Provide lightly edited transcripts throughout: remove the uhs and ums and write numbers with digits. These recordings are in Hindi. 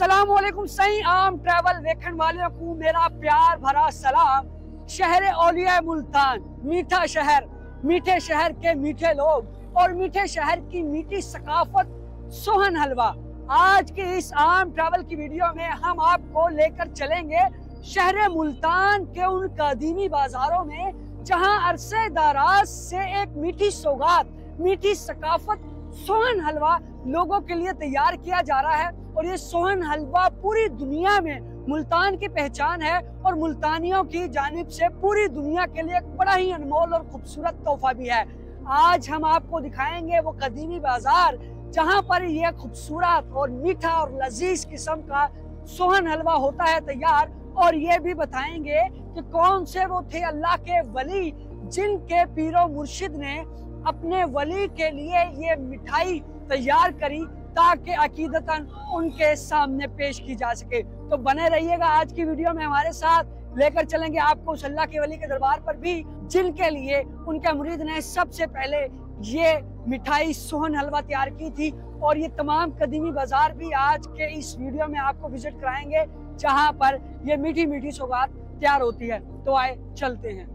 अस्सलामुअलैकुम सही आम ट्रैवल देखने वालों को मेरा प्यार भरा सलाम। शहर औलिया मुल्तान, मीठा शहर, मीठे शहर के मीठे लोग और मीठे शहर की मीठी सकाफत, सोहन हलवा। आज की इस आम ट्रैवल की वीडियो में हम आपको लेकर चलेंगे शहर मुल्तान के उन कदीमी बाजारों में जहां अरसे दराज से एक मीठी सौगात, मीठी सकाफत सोहन हलवा लोगों के लिए तैयार किया जा रहा है। और ये सोहन हलवा पूरी दुनिया में मुल्तान की पहचान है और मुल्तानियों की जानिब से पूरी दुनिया के लिए एक बड़ा ही अनमोल और खूबसूरत तोहफा भी है। आज हम आपको दिखाएंगे वो कदीमी बाजार जहां पर ये खूबसूरत और मीठा और लजीज किस्म का सोहन हलवा होता है तैयार। और ये भी बताएंगे कि कौन से वो थे अल्लाह के वली जिनके पीरो मुर्शिद ने अपने वली के लिए ये मिठाई तैयार करी ताकि अकीदतन उनके सामने पेश की जा सके। तो बने रहिएगा आज की वीडियो में हमारे साथ, लेकर चलेंगे आपको उस अल्लाह के वली के दरबार पर भी जिनके लिए उनके मुरीद ने सबसे पहले ये मिठाई सोहन हलवा तैयार की थी। और ये तमाम कदीमी बाजार भी आज के इस वीडियो में आपको विजिट कराएंगे जहां पर ये मीठी मीठी सौगात तैयार होती है। तो आए चलते हैं।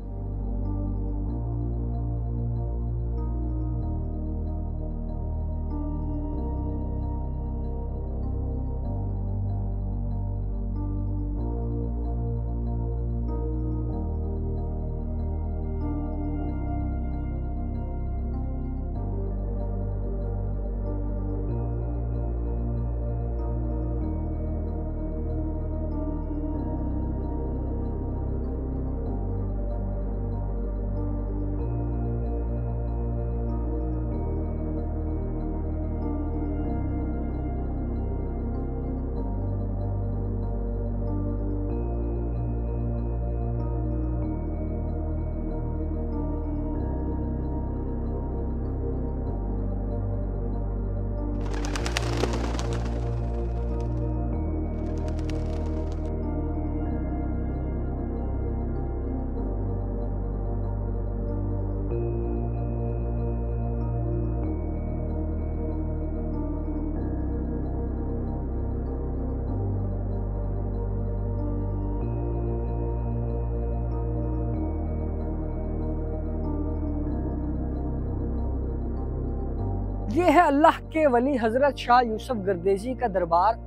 ये है अल्लाह के वली हजरत शाह यूसुफ गर्देजी का दरबार,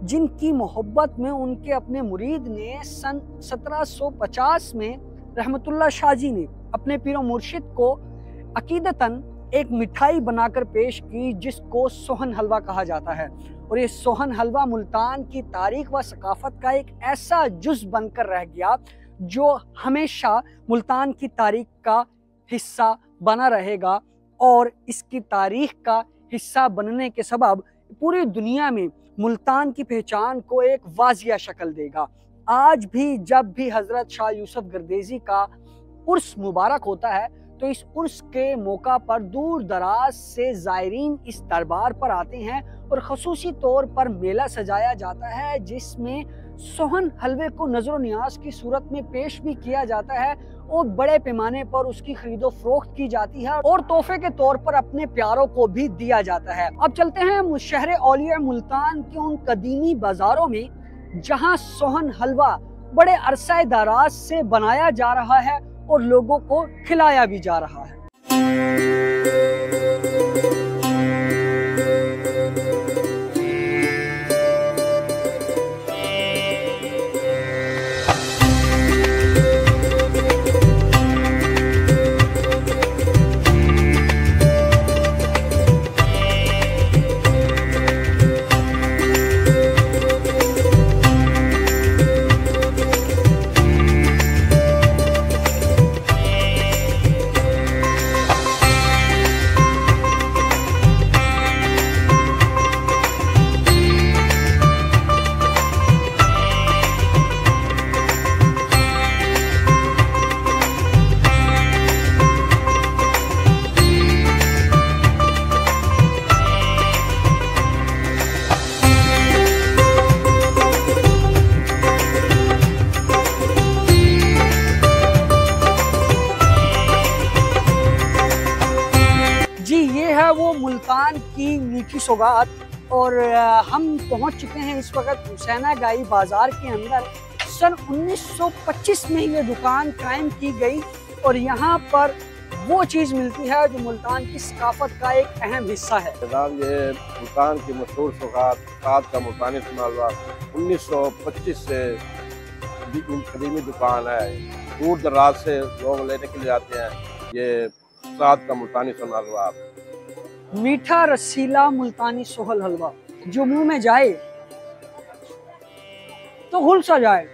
जिनकी मोहब्बत में उनके अपने मुरीद ने सन 1750 में रहमतुल्लाह शाह जी ने अपने पीरो मुर्शिद को अकीदतन एक मिठाई बनाकर पेश की जिसको सोहन हलवा कहा जाता है। और ये सोहन हलवा मुल्तान की तारीख व सकाफत का एक ऐसा जुज बनकर रह गया जो हमेशा मुल्तान की तारीख का हिस्सा बना रहेगा और इसकी तारीख का हिस्सा बनने के सबब पूरी दुनिया में मुल्तान की पहचान को एक वाजिया शक्ल देगा। आज भी जब भी हजरत शाह यूसुफ गर्देजी का उर्स मुबारक होता है तो इस उर्स के मौका पर दूर दराज से ज़ायरीन इस दरबार पर आते हैं और ख़ुसूसी तौर पर मेला सजाया जाता है जिसमें सोहन हलवे को नजर नियाज की सूरत में पेश भी किया जाता है और बड़े पैमाने पर उसकी खरीदो फरोख्त की जाती है और तोहफे के तौर पर अपने प्यारों को भी दिया जाता है। अब चलते हैं शहर औलिया मुल्तान के उन कदीमी बाजारों में जहां सोहन हलवा बड़े अरसा दराज से बनाया जा रहा है और लोगों को खिलाया भी जा रहा है। मुल्तान की मीठी सौगात और हम पहुंच चुके हैं इस वक्त हुसैनागाई बाजार के अंदर। सन 1925 में ये दुकान कायम की गई और यहाँ पर वो चीज़ मिलती है जो मुल्तान की सकाफत का एक अहम हिस्सा है। जनाब, ये मुल्तान की मशहूर सौगात साद का मुल्तानी सोना हलवा 1925 से कदीमी दुकान है। दूर दराज से लोग लेने के लिए आते हैं। ये साद का मुल्तानी सोना हलवा, मीठा रसीला मुल्तानी सोहल हलवा जो मुंह में जाए तो घुल सा जाए।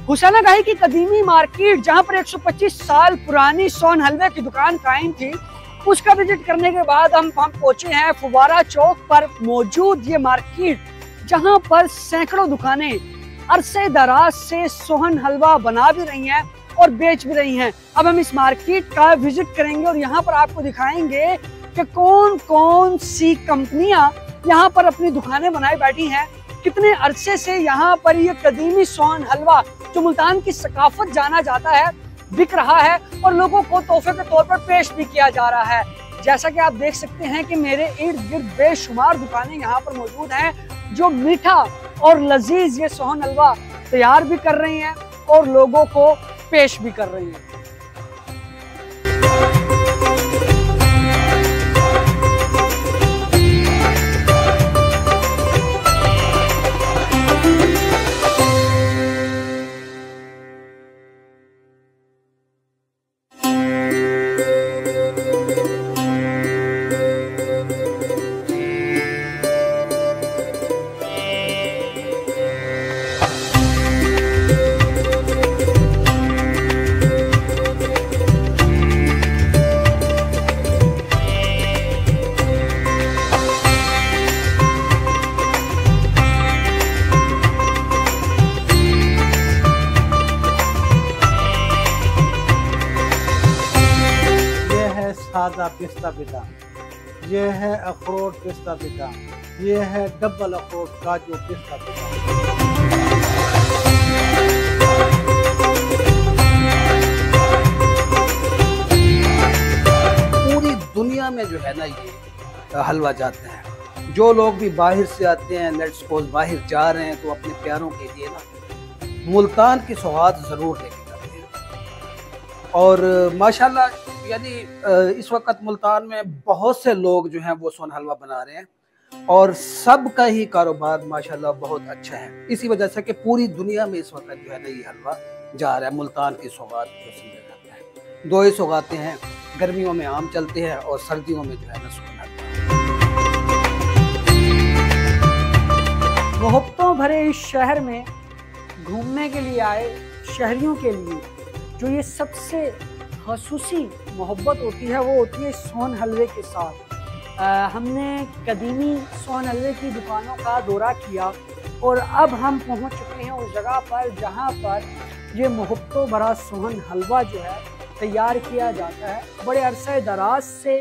हुसैनागाई की कदीमी मार्केट जहां पर 125 साल पुरानी सोन हलवे की दुकान कायम थी, उसका विजिट करने के बाद हम पहुंचे हैं फुवारा चौक पर मौजूद ये मार्केट, जहां पर सैकड़ों दुकानें अरसे दराज से सोहन हलवा बना भी रही हैं और बेच भी रही हैं। अब हम इस मार्केट का विजिट करेंगे और यहाँ पर आपको दिखाएंगे कि कौन कौन सी कंपनियां यहाँ पर अपनी दुकानें बनाए बैठी हैं, कितने अरसे से यहाँ पर ये कदीमी सोहन हलवा जो मुल्तान की सकाफत जाना जाता है बिक रहा है और लोगों को तोहफे के तौर पर पेश भी किया जा रहा है। जैसा कि आप देख सकते हैं कि मेरे इर्द गिर्द बेशुमार दुकानें यहाँ पर मौजूद हैं जो मीठा और लजीज ये सोहन हलवा तैयार भी कर रही हैं और लोगों को पेश भी कर रही हैं। सादा पिस्ता बादाम, ये है अखरोट पिस्ता बादाम, ये है डबल अखरोट काजू पिस्ता बादाम। पूरी दुनिया में जो है ना ये हलवा जाता है। जो लोग भी बाहर से आते हैं, लेट्स सपोज बाहर जा रहे हैं, तो अपने प्यारों के लिए ना मुल्तान की सौगात ज़रूर लेके जाते हैं। और माशाल्लाह यानी इस वक्त मुल्तान में बहुत से लोग जो हैं वो सोन हलवा बना रहे हैं और सबका ही कारोबार माशाल्लाह बहुत अच्छा है। इसी वजह से कि पूरी दुनिया में इस वक्त जो है ना ये हलवा जा रहा है। मुल्तान की सौगात जो समझा जाता है, दो ही सौगातें हैं, गर्मियों में आम चलते हैं और सर्दियों में जो है ना सोन हलवा। मोहब्बतों भरे इस शहर में घूमने के लिए आए शहरियों के लिए जो ये सबसे ख़ुसूसी मोहब्बत होती है वो होती है सोन हलवे के साथ। हमने कदीमी सोन हलवे की दुकानों का दौरा किया और अब हम पहुंच चुके हैं उस जगह पर जहां पर ये मोहब्बतों भरा सोहन हलवा जो है तैयार किया जाता है। बड़े अरसे दराज से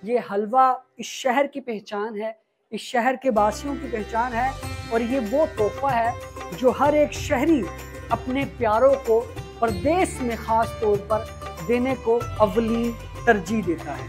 ये हलवा इस शहर की पहचान है, इस शहर के वासियों की पहचान है और ये वो तोहफा है जो हर एक शहरी अपने प्यारों को परदेश में ख़ास तौर पर देने को अव्वली तरजीह देता है।